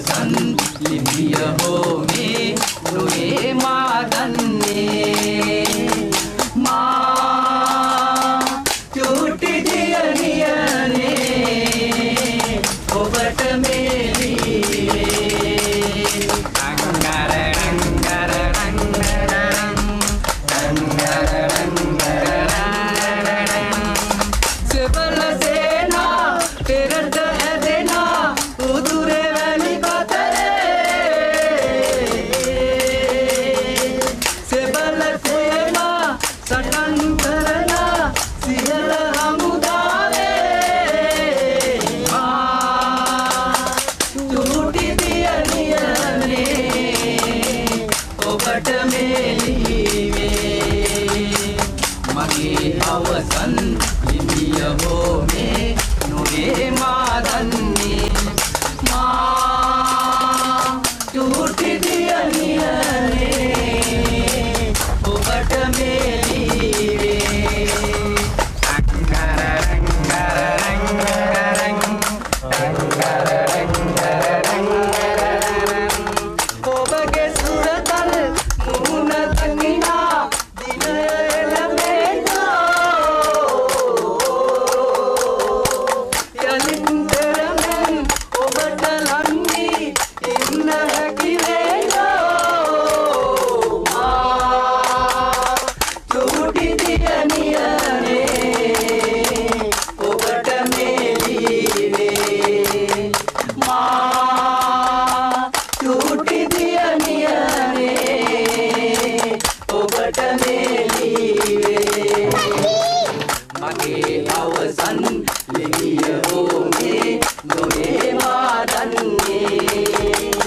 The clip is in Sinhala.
අවසන් ලිපිය හෝ මේ නොවේ මා දන්නේ මා චූටි දියණියනේ ඔබට මේ අවසන් ලිපිය හෝ මේ නොවේ මා දන්නේ මා චූටි දියණියනේ ඔබට මේ ඔබගේ සුරතල් මුහුණ දකිනා දිනය මගේ අවසන් ලිපිය හෝ මේ නොවේ මා දන්නේ